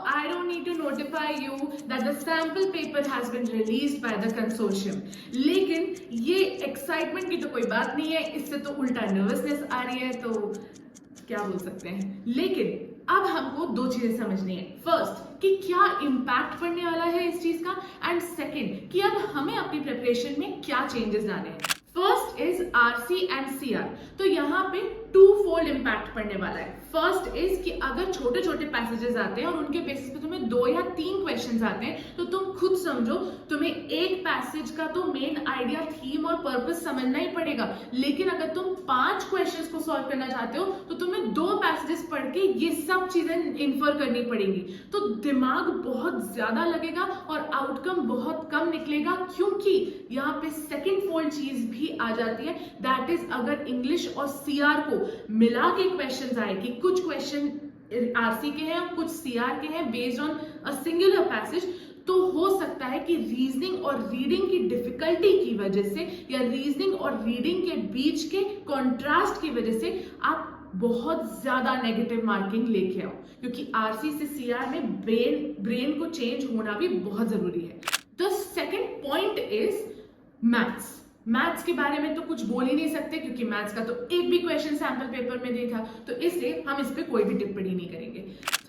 I don't need to notify you that the sample paper has been released by the consortium. लेकिन ये excitement की तो कोई बात नहीं है, इससे तो उल्टा नर्वसनेस आ रही है, तो क्या बोल सकते हैं। लेकिन अब हमको दो चीजें समझनी है। फर्स्ट कि क्या इम्पैक्ट पड़ने वाला है इस चीज का, एंड सेकंड कि अब हमें अपनी प्रिपरेशन में क्या चेंजेस लाने हैं। First is RC and CR. तो यहाँ पे टू फोल्ड इम्पैक्ट पड़ने वाला है। फर्स्ट इज कि अगर छोटे छोटे पैसेजेस आते हैं और उनके बेसिस पे तुम्हें 2 या 3 क्वेश्चंस आते हैं, तो तुम खुद समझो तुम्हें एक पैसेज का तो मेन आइडिया, थीम और पर्पस समझना ही पड़ेगा। लेकिन अगर तुम 5 क्वेश्चंस को सॉल्व करना चाहते हो तो तुम्हें 2 पैसेजेस पढ़ के ये सब चीजें इन्फर करनी पड़ेंगी। तो दिमाग बहुत ज्यादा लगेगा और आउटकम बहुत कम निकलेगा, क्योंकि यहाँ पे सेकेंड फोल्ड चीज भी आ जाती है। दैट इज अगर इंग्लिश और सीआर को मिला के क्वेश्चंस आए कि कुछ क्वेश्चन आरसी के हैं और कुछ सीआर के हैं based on a singular passage, तो हो सकता है कि रीजनिंग और रीडिंग की डिफिकल्टी की वजह से या रीजनिंग और रीडिंग के बीच के कंट्रास्ट की वजह से आप बहुत ज्यादा नेगेटिव मार्किंग लेके आओ, क्योंकि आरसी से सीआर में ब्रेन को चेंज होना भी बहुत जरूरी है। The second point is maths. Maths के बारे में तो कुछ बोल ही नहीं सकते, क्योंकि मैथ्स का तो एक भी क्वेश्चन सैंपल पेपर में नहीं था, तो इसलिए हम इस पे कोई भी टिप्पणी नहीं करेंगे।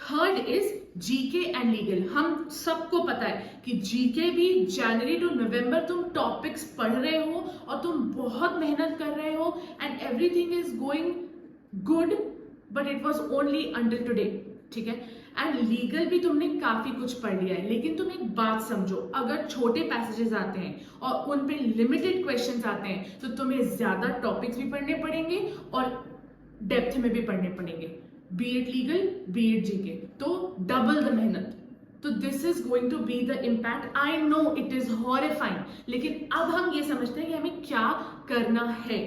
Third is GK and legal. हम सबको पता है कि जीके भी जनवरी टू नवंबर तुम टॉपिक्स पढ़ रहे हो और तुम बहुत मेहनत कर रहे हो and everything is going good, but it was only until today, ठीक है। एंड लीगल भी तुमने काफी कुछ पढ़ लिया है, लेकिन तुम एक बात समझो, अगर छोटे पैसेजेस आते हैं और उन पे लिमिटेड क्वेश्चंस आते हैं तो तुम्हें ज्यादा टॉपिक्स भी पढ़ने पड़ेंगे और डेप्थ में भी पढ़ने पड़ेंगे, be it legal be it GK, तो डबल द मेहनत। तो this is going to be the impact. I know it is horrifying, लेकिन अब हम ये समझते हैं कि हमें क्या करना है।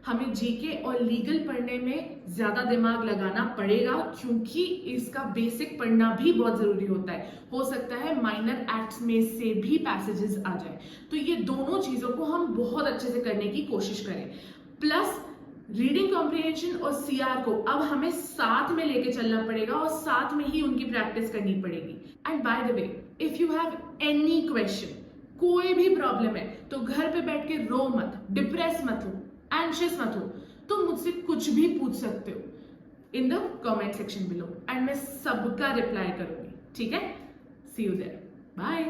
हमें जीके और लीगल पढ़ने में ज्यादा दिमाग लगाना पड़ेगा, क्योंकि इसका बेसिक पढ़ना भी बहुत जरूरी होता है। हो सकता है माइनर एक्ट्स में से भी पैसेजेस आ जाए, तो ये दोनों चीजों को हम बहुत अच्छे से करने की कोशिश करें। प्लस रीडिंग कॉम्प्रिहेंशन और सीआर को अब हमें साथ में लेके चलना पड़ेगा और साथ में ही उनकी प्रैक्टिस करनी पड़ेगी। And by the way, if you have any question, कोई भी प्रॉब्लम है, तो घर पे बैठ के रो मत, डिप्रेस मत हो, एंशियस मत हो, तुम मुझसे कुछ भी पूछ सकते हो in the comment section below, and मैं सबका रिप्लाई करूंगी, ठीक है। सी यू देयर, बाय।